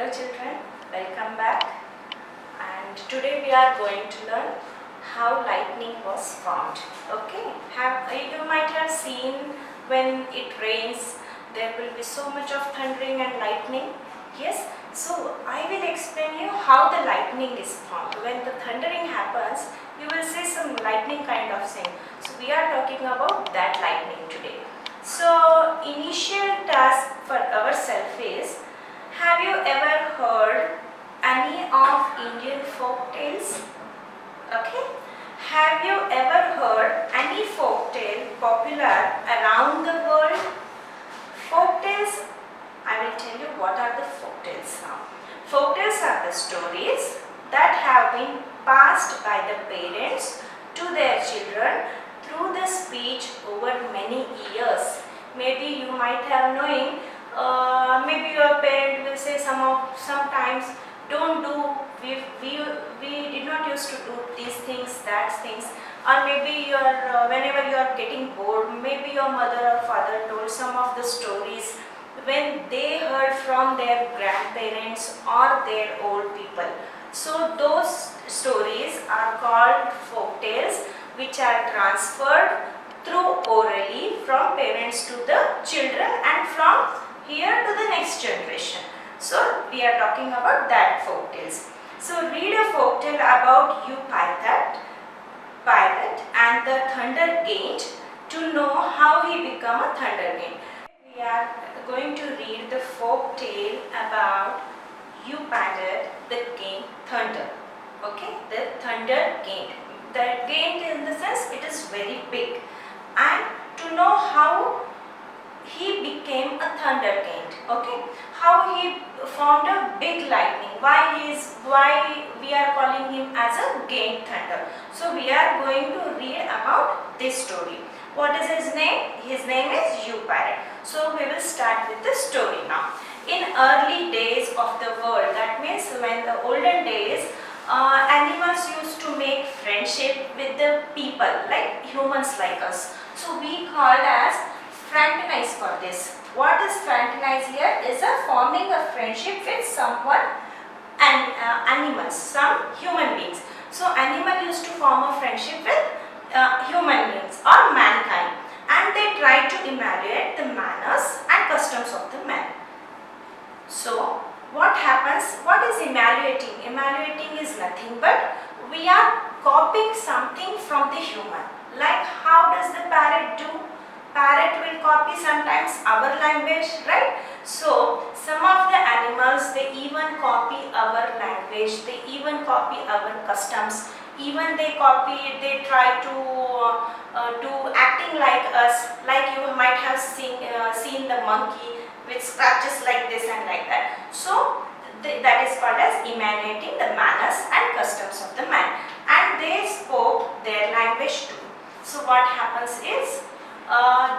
Hello children, welcome back, and today we are going to learn how lightning was formed. Okay, you might have seen when it rains there will be so much of thundering and lightning. Yes, so I will explain you how the lightning is formed. When the thundering happens, you will see some lightning kind of thing. So we are talking about that lightning today. So initial task for ourselves is, have you ever heard any of Indian folk tales? Okay. Have you ever heard any folk tale popular around the world? Folk tales, I will tell you what are the folk tales now. Folk tales are the stories that have been passed by the parents to their children through the speech over many years. Maybe you might have knowing, maybe your parent will say sometimes don't do, we did not used to do these things, that things, or maybe whenever you are getting bored, maybe your mother or father told some of the stories when they heard from their grandparents or their old people. So those stories are called folk tales, which are transferred through orally from parents to the children and from here to the next generation. So we are talking about that folk tales. So read a folk tale about you pirate and the thunder gained to know how he became a thunder gained. We are going to read the folk tale about you pirate the gained thunder. Okay, the thunder gained. The gained in the sense it is very big, and to know how he became a thunder gained. Okay, how he formed a big lightning, why we are calling him as a gained thunder. So we are going to read about this story. What is his name? His name is You Pirate. So we will start with the story now. In early days of the world, that means when the olden days, animals used to make friendship with the people, like humans like us. So we called as fraternize for this. What is fraternize here? Is a forming a friendship with someone and animals, some human beings. So animal used to form a friendship with human beings or mankind, and they try to emulate the manners and customs of the man. So what happens? What is emulating? Emulating is nothing but we are copying something from the human. Like how does the parrot do? Parrot will copy sometimes our language, right? So some of the animals, they even copy our language, they even copy our customs, even they try to do acting like us, like you might have seen the monkey which scratches like this and like that. So that is called as emulating the manners and customs of the man, and they spoke their language too. So what happens is,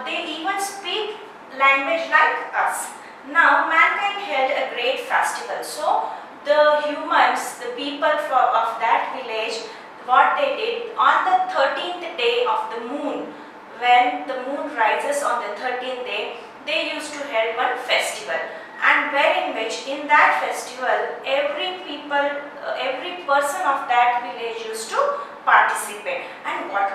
they even speak language like us. Now mankind held a great festival. So the humans, the people of that village, what they did on the 13th day of the moon, when the moon rises on the 13th day, they used to hold one festival, and wherein which in that festival every person of that village used to participate. And what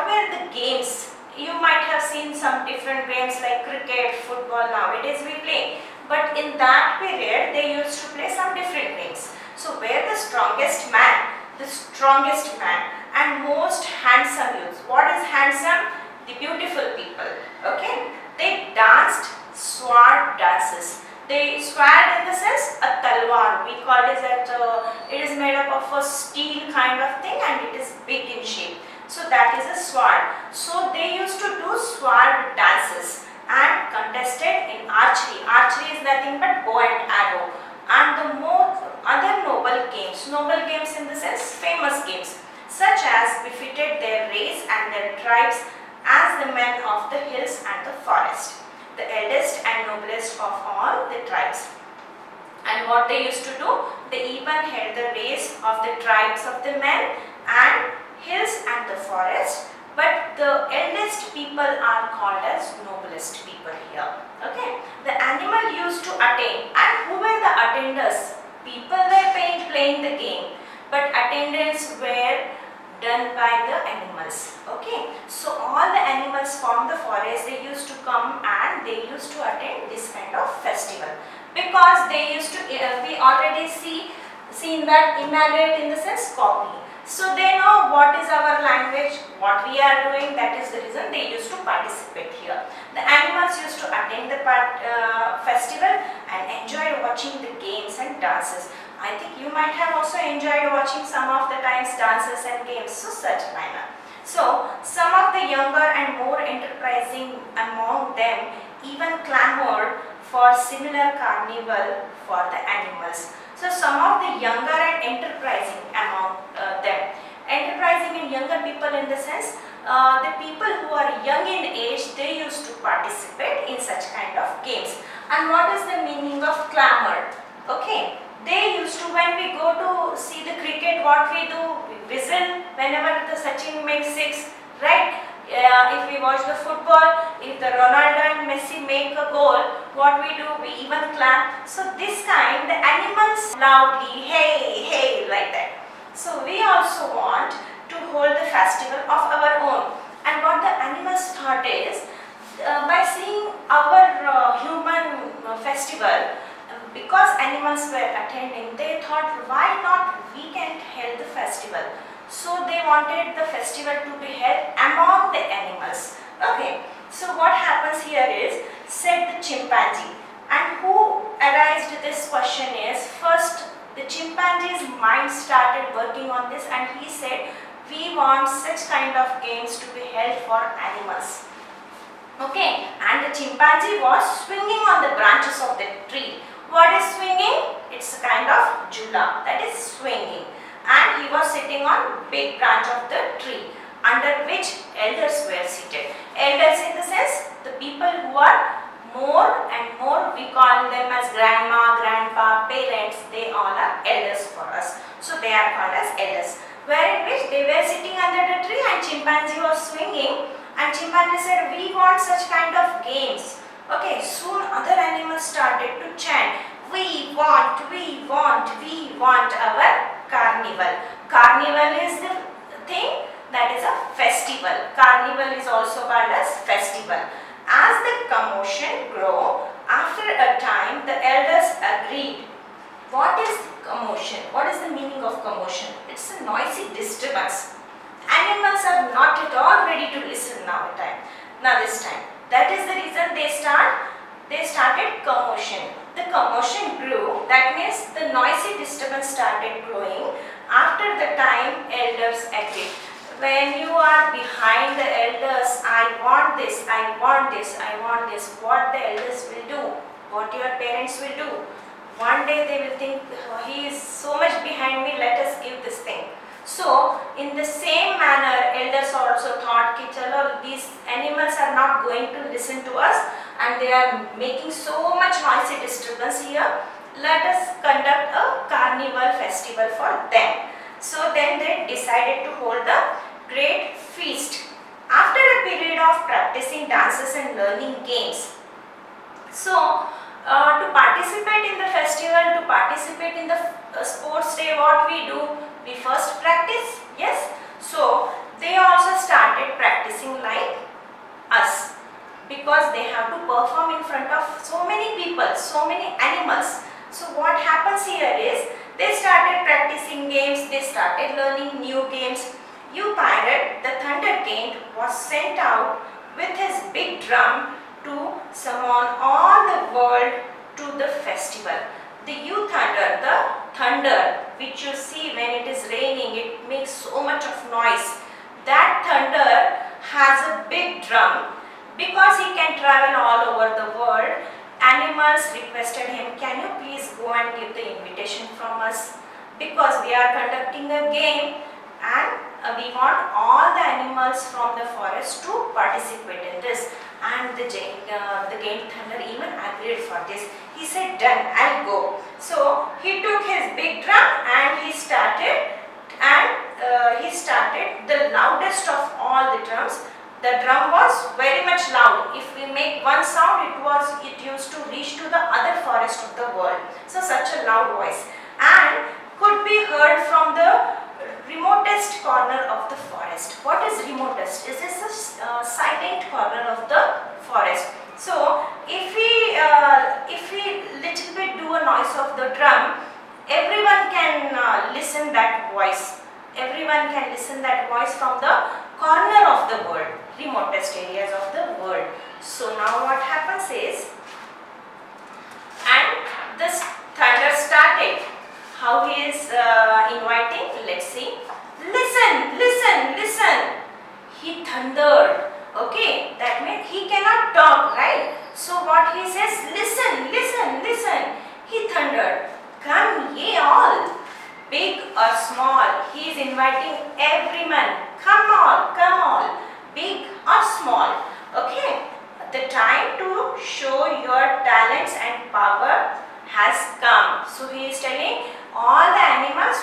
were the games? You might have seen some different games like cricket, football, nowadays we play. But in that period, they used to play some different games. So where the strongest man and most handsome youths. What is handsome? The beautiful people. Okay. They danced sword dances. They sword in the sense a talwar. We call it that it is made up of a steel kind of thing and it is big in shape. So that is a sword. So they used to do sword dances and contested in archery. Archery is nothing but bow and arrow. And the more other noble games in the sense famous games, such as befitted their race and their tribes as the men of the hills and the forest, the eldest and noblest of all the tribes. And what they used to do, they even held the race of the tribes of the men and hills and the forest, but the eldest people are called as noblest people here. Okay, the animal used to attend. And who were the attenders? People were playing the game, but attendance were done by the animals. Okay, so all the animals from the forest, they used to come and they used to attend this kind of festival, because they used to we already seen that emulate in the sense copy. So they know what is our language, what we are doing. That is the reason they used to participate here. The animals used to attend the festival and enjoy watching the games and dances. I think you might have also enjoyed watching some of the times dances and games, so such manner. So some of the younger and more enterprising among them even clamored for similar carnival for the animals. So some of the younger and enterprising among them, enterprising and younger people in the sense, the people who are young in age, they used to participate in such kind of games. And what is the meaning of clamor? Okay, they used to, when we go to see the cricket, what we do, we whistle whenever the Sachin makes six, right? If we watch the football, if the Ronaldo and Messi make a goal, what we do, we even clap. So this kind, the animals loudly, hey, hey, like that. So we also want to hold the festival of our own. And what the animals thought is, by seeing our human festival, because animals were attending, they thought, why not we can hold the festival? So they wanted the festival to be held among the animals. Okay, so what happens here is, said the chimpanzee. And who arised this question is, first the chimpanzee's mind started working on this, and he said, we want such kind of games to be held for animals. Okay, and the chimpanzee was swinging on the branches of the tree. What is swinging? It's a kind of jula, that is swinging. And he was sitting on big branch of the tree, under which elders were seated. Elders in the sense, the people who are more and more, we call them as grandma, grandpa, parents, they all are elders for us. So they are called as elders. Where in which they were sitting under the tree and chimpanzee was swinging, and chimpanzee said, we want such kind of games. Okay, soon other animals started to chant, we want our carnival. Carnival is the thing, that is a festival. Carnival is also called as festival. As the commotion grew, after a time the elders agreed. What is commotion? What is the meaning of commotion? It's a noisy disturbance. Animals are not at all ready to listen now this time. That is the reason they started commotion. The commotion grew, that means the noisy disturbance started growing. After the time, elders agreed. When you are behind the elders, I want this, I want this, I want this, what the elders will do, what your parents will do. One day they will think, oh, he is so much behind me, let us give this thing. So, in the same manner, elders also thought, chalo, these animals are not going to listen to us and they are making so much noisy disturbance here. Let us conduct a carnival festival for them. So, then they decided to hold the great feast. After a period of practicing dances and learning games. So, to participate in the festival, to participate in the sports day, what we do? We first practice, yes. So, they also started practicing like us, because they have to perform in front of so many people, so many animals. So, what happens here is, they started practicing games, they started learning new games. Upandit, the thunder king, was sent out with his big drum to summon all the world to the festival. The thunder which you see when it is raining, it makes so much of noise. That thunder has a big drum. Because he can travel all over the world, animals requested him, can you please go and give the invitation from us? Because we are conducting a game and we want all the animals from the forest to participate in this. And the game thunder even agreed for this. He said, done, I'll go. So he took his big drum and he started the loudest of all the drums. The drum was very much loud. If we make one sound, it used to reach to the other forest of the world. So such a loud voice, and could be heard from the remotest corner of the forest. What is remotest? Is this a silent corner of the forest? So if we little bit do a noise of the drum, everyone can listen that voice. Everyone can listen that voice from the corner of the world, remotest areas of the world. So now what happens is, and this thunder started. How he is inviting? Let's see. Listen, listen, listen. He thundered. Okay, that means he cannot talk, right? So what he says, listen, listen, listen. He thundered. Come ye all, big or small. He is inviting everyone. Come all, big or small. Okay, the time to show your talents and power has come. So he is telling all the animals,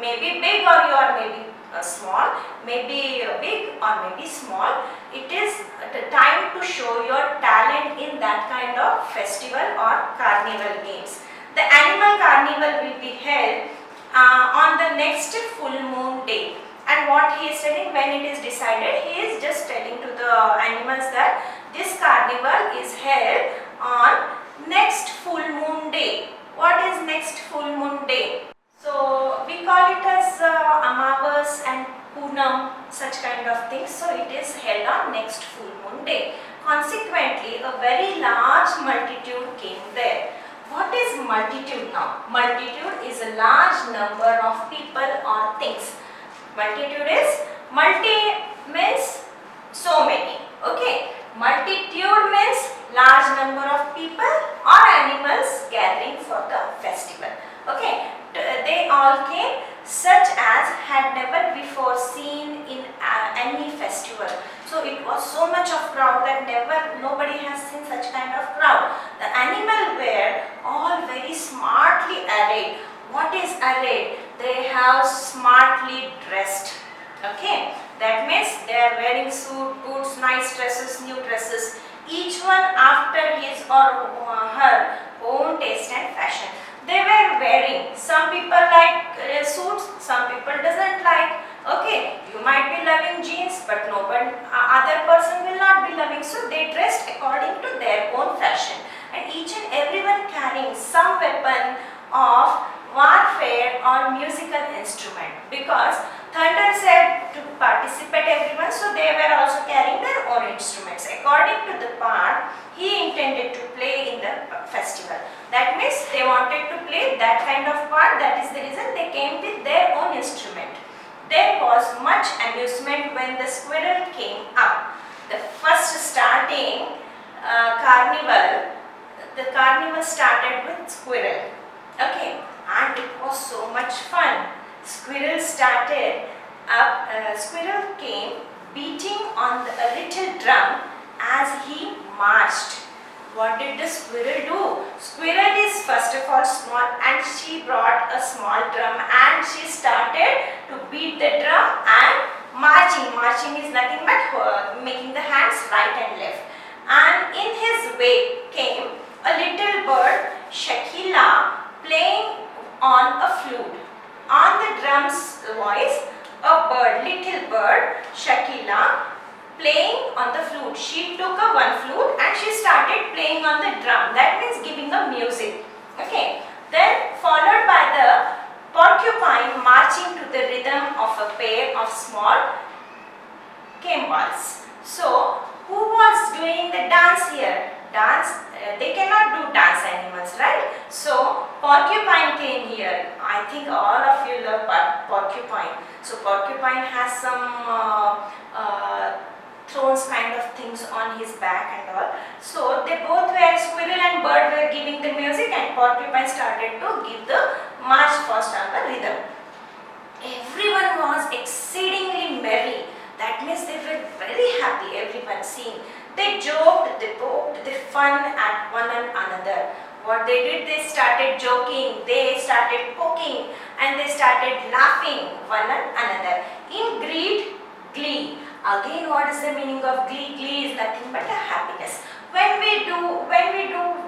maybe big or you are maybe small, maybe big or maybe small, it is the time to show your talent in that kind of festival or carnival games. The animal carnival will be held on the next full moon day. And what he is telling, when it is decided, he is just telling to the animals that this carnival is held on next full moon day. What is next full moon day? So we call it as Amavas and Poonam, such kind of things. So it is held on next full moon day. Consequently, a very large multitude came there. What is multitude now? Multitude is a large number of people or things. Multitude is, multi means so many. Okay. Multitude means large number of people or animals gathering for the festival. Okay. They all came, such as had never before seen in any festival. So it was so much of crowd that nobody has seen such kind of crowd. The animal were all very smartly arrayed. What is arrayed? They have smartly dressed. Okay, that means they are wearing suit, boots, nice dresses, new dresses. Each one after his or her own taste and fashion. They were wearing. Some people like suits, some people doesn't like. Okay, you might be loving jeans, but other person will not be loving. So they dressed according to their own fashion, and each and everyone carrying some weapon of warfare or musical instrument, because thunder said to participate everyone, so they were also carrying their own instruments according to the part he intended to play in the festival. That means they wanted to play that kind of part. That is the reason they came with their own instrument. There was much amusement when the squirrel came up. The first starting carnival, the carnival started with squirrel. Okay, and it was so much fun. Squirrel started up. Squirrel came beating on a little drum as he marched. What did the squirrel do? Squirrel is first of all small, and she brought a small drum and she started to beat the drum and marching. Marching is nothing but making the hands right and left. And in his wake came a little bird, Shakila, playing on a flute. On the drum's voice, a bird, little bird, Shakila, playing on the flute. She took one flute and she started playing on the drum. That means giving a music. Okay. Then followed by the porcupine marching to the rhythm of a pair of small cymbals. So who was doing the dance here? Dance, they cannot do dance, animals, right? So porcupine came here. I think all of you love porcupine. So porcupine has some thrones kind of things on his back and all. So they both were, squirrel and bird were giving the music, and porcupine started to give the march first on the rhythm. Everyone was exceedingly merry. That means they were very happy, everyone seeing. They joked, they poked, they fun at one another. What they did, they started joking, they started poking, and they started laughing one another. In great glee, Again, what is the meaning of glee? Glee is nothing but a happiness. When we do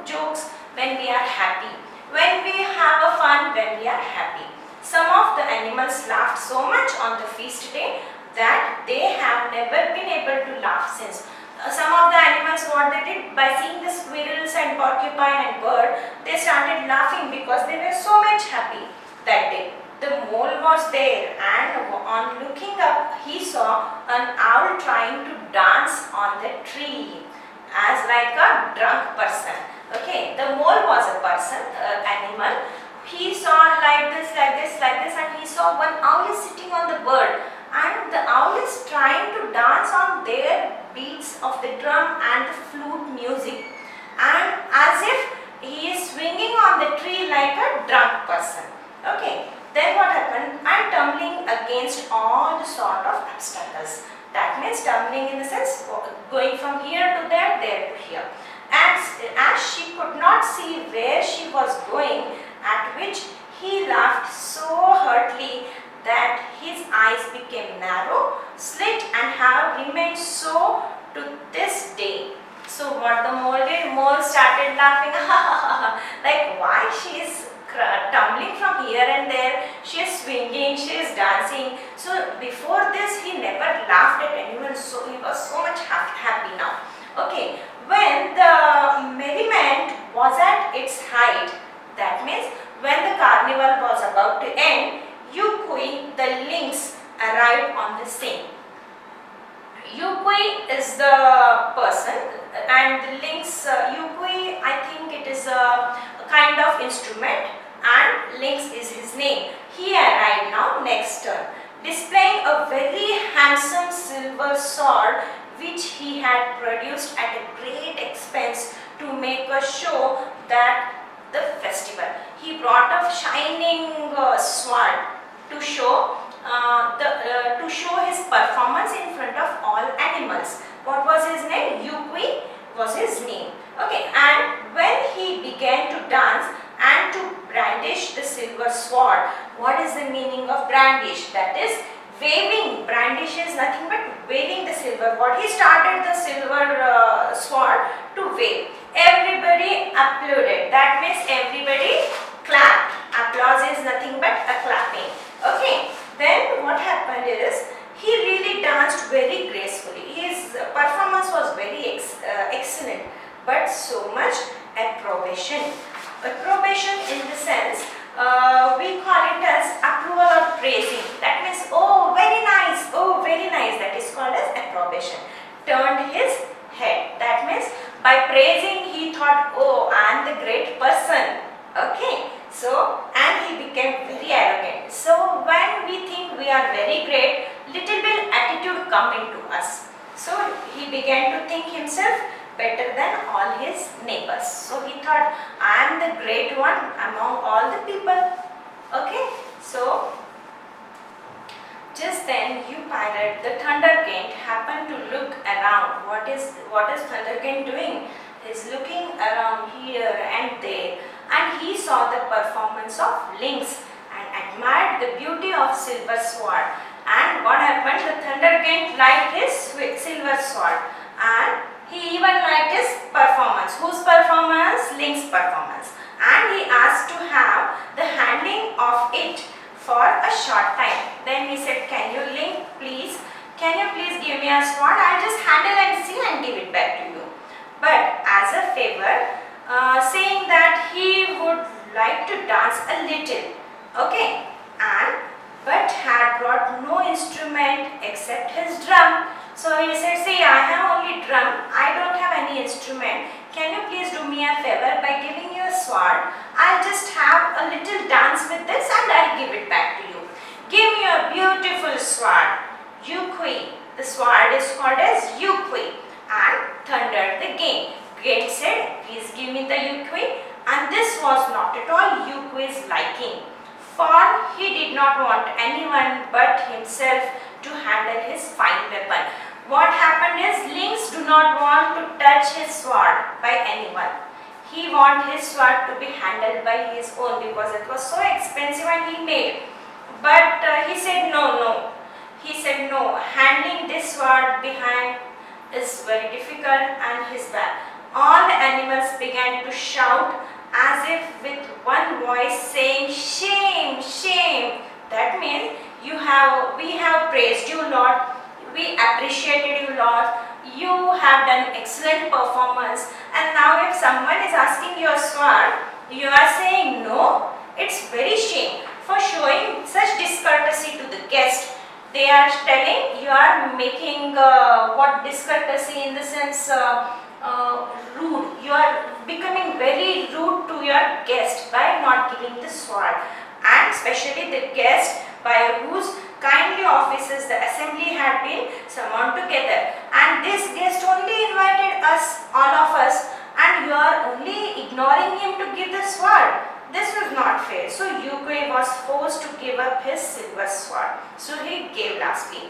jokes, when we are happy, when we have a fun, when we are happy. Some of the animals laughed so much on the feast day that they have never been able to laugh since. Some of the animals, what they did, by seeing the squirrels and porcupine and bird, they started laughing because they were so much happy that day. The mole was there, and on looking up, he saw an owl trying to dance on the tree as like a drunk person. Okay, the mole was a person, animal. He saw like this, and he saw one owl is sitting on the bird, and the owl is trying to dance on their beats of the drum and the flute music, and as if he is swinging on the tree like a drunk person. Okay, then what happened? And tumbling against all the sort of obstacles. That means tumbling in the sense going from here to there, there to here. As she could not see where she was going, at which he laughed so heartily that his eyes became narrow, slit, and have remained so to this day. So what the mole did? Mole started laughing, like why she is tumbling from here and there, she is swinging, she is dancing. So before this he never laughed at anyone, so he was so much happy now. Okay, when the merriment was at its height, that means when the carnival was about to end, Yukui the lynx arrived on the scene. Yukui is the person, and the lynx, Yukui, I think it is a kind of instrument, and lynx is his name. He arrived now next turn, displaying a very handsome silver sword which he had produced at a great expense to make a show that the festival. He brought a shining sword to show his performance in front of all animals. What was his name? Yukui was his name. Okay, and when he began to dance and to brandish the silver sword, what is the meaning of brandish? That is waving. Brandish is nothing but waving the silver. What he started the silver sword to wave. Everybody applauded. That means everybody clapped. Applause is nothing but a clapping. Okay. Then what happened is he really danced very gracefully. His performance was very excellent, but so much approbation. Approbation in the sense we call it as approval or praising. That means oh very nice, that is called as approbation. Turned his head. That means by praising he thought, oh, I am the great person. Okay, so and he became very arrogant. So when we think we are very great, little bit attitude come into us. So he began to think himself better than all his neighbors. So he thought, I am the great one among all the people. Okay, so just then Parrot, the Thundercat, happened to look around. What is Thundercat doing? He's looking around here and there, and he saw the performance of lynx and admired the beauty of silver sword. And what happened? The Thundercat liked his silver sword, and he even liked his performance. Whose performance? Lynx performance. And he asked to have the handling of it for a short time. Then he said, can you please give me a sword? I'll just handle and see and give it back to you. But as a favor, saying that he would like to dance a little. Okay, but had brought no instrument except his drum. So he said, see, I have only drum, I don't have any instrument. Can you please do me a favor by giving you a sword? I'll just have a little dance with this and I'll give it back to you. Give me a beautiful sword. Yukui. The sword is called as Yukui. And thundered the Gate. Gate said, please give me the Yukui. And this was not at all Yukui's liking. For he did not want anyone but himself to handle his fine weapon. What happened is lynx do not want to touch his sword by anyone. He want his sword to be handled by his own because it was so expensive and he made. But he said no. He said, no, handling this sword behind is very difficult and his bad. All the animals began to shout as if with one voice saying, shame, shame. That means we have praised you, Lord. We appreciated you, Lord. You have done excellent performance. And now if someone is asking your sword, you are saying no. It's very shame for showing such discourtesy to the guest. They are telling you are making what discourtesy in the sense rude. You are becoming very rude to your guest by not giving the sword, and especially the guest by whose kindly offices the assembly had been summoned together. And this guest only invited us, all of us, and you are only ignoring him to give the sword. This was not fair. So Yu Kui was forced to give up his silver sword. So he gave lastly.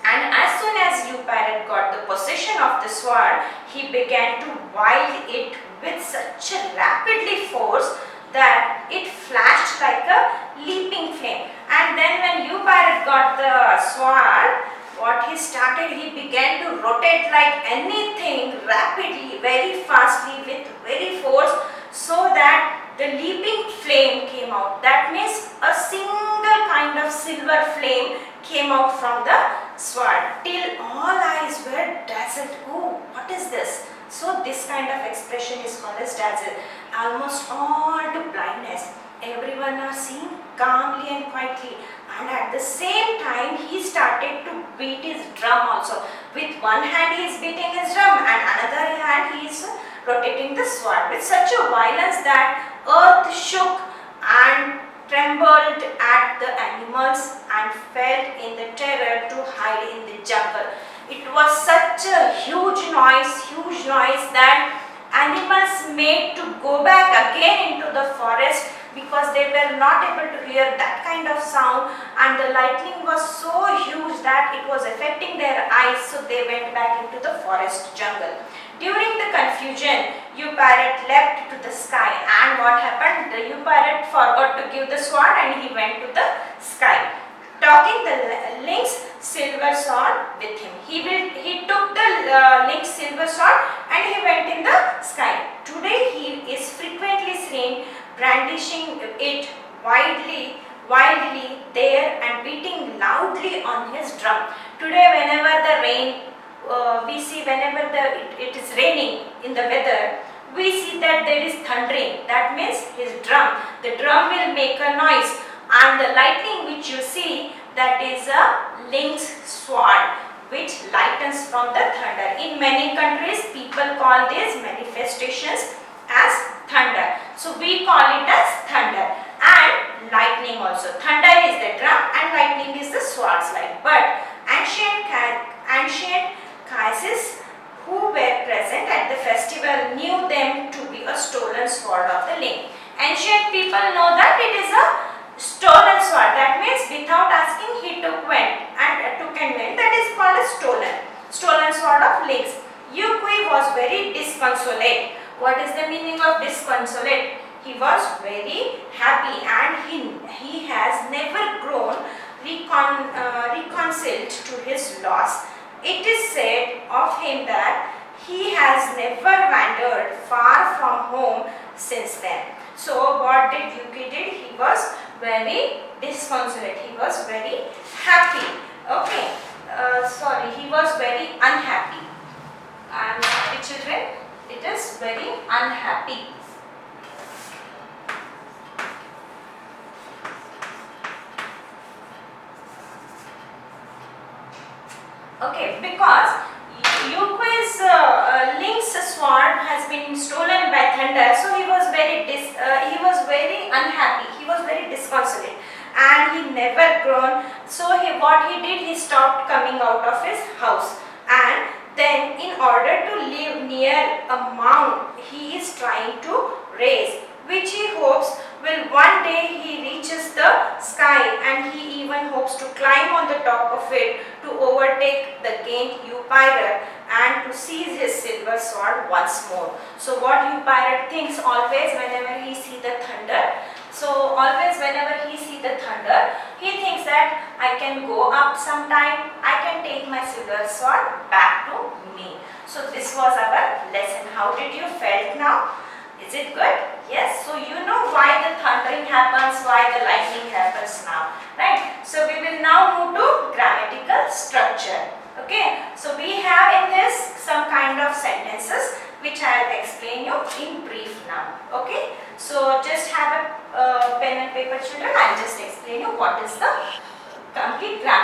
And as soon as Yu Parrot got the possession of the sword, he began to wield it with such a rapidly force that it flashed like a leaping flame. And then when Yu Parrot got the sword, what he started, he began to rotate like anything rapidly, very fastly, with very force, so that the leaping flame came out. That means a single kind of silver flame came out from the sword, till all eyes were dazzled. Oh, what is this? So this kind of expression is called as dazzle. Almost all to blindness. Everyone are seeing calmly and quietly. And at the same time, he started to beat his drum also. With one hand he is beating his drum, and another hand he is rotating the sword with such a violence that earth shook and trembled at the animals and felt in the terror to hide in the jungle. It was such a huge noise that animals made to go back again into the forest, because they were not able to hear that kind of sound, and the lightning was so huge that it was affecting their eyes, so they went back into the forest jungle. During the confusion, Yu Parrot leapt to the sky, and what happened? The Yu Parrot forgot to give the sword and he went to the sky, taking the lynx silver sword with him. He took the lynx silver sword and he went in the sky. Today he is frequently seen brandishing it wildly there and beating loudly on his drum. Today whenever the rain we see, whenever it is raining in the weather, we see that there is thundering. That means his drum. The drum will make a noise, and the lightning which you see, that is a lynx sword which lightens from the thunder. In many countries, people call these manifestations as thunder. So we call it as thunder, and lightning also. Thunder is the drum and lightning is the sword's light. But ancient Kaisis who were present at the festival knew them to be a stolen sword of the lynx. Ancient people know that it is a stolen sword. That means without asking he took and went. That is called a stolen sword of lynx. Yu Kui was very disconsolate. What is the meaning of disconsolate? He was very happy, and he has never grown reconciled to his loss. It is said of him that he has never wandered far from home since then. So what did Yu Kui did? He was very disconsolate. He was very happy. Okay. He was very unhappy. And the children, it is very unhappy. Okay, because Yu Kui's lynx sword has been stolen by thunder, so he was very unhappy. He was very disconsolate, and he never grown. So what he did, he stopped coming out of his house, and then in order to live near a mound, he is trying to raise, which he hopes will one day he reaches the sky, and he even hopes to climb on the top of it to overtake the gained Yu Parrot and to seize his silver sword once more. So what Yu Parrot thinks always whenever he see the thunder, He thinks that I can go up sometime, I can take my silver sword back to me. So this was our lesson. How did you felt now? Is it good? Yes. So you know why the thundering happens, why the lightning happens now, right? So we will now move to grammatical structure. Okay. So we have in this some kind of sentences which I will explain you in brief now. Okay. So just have a pen and paper, children. I will just explain you what is the complete grammar.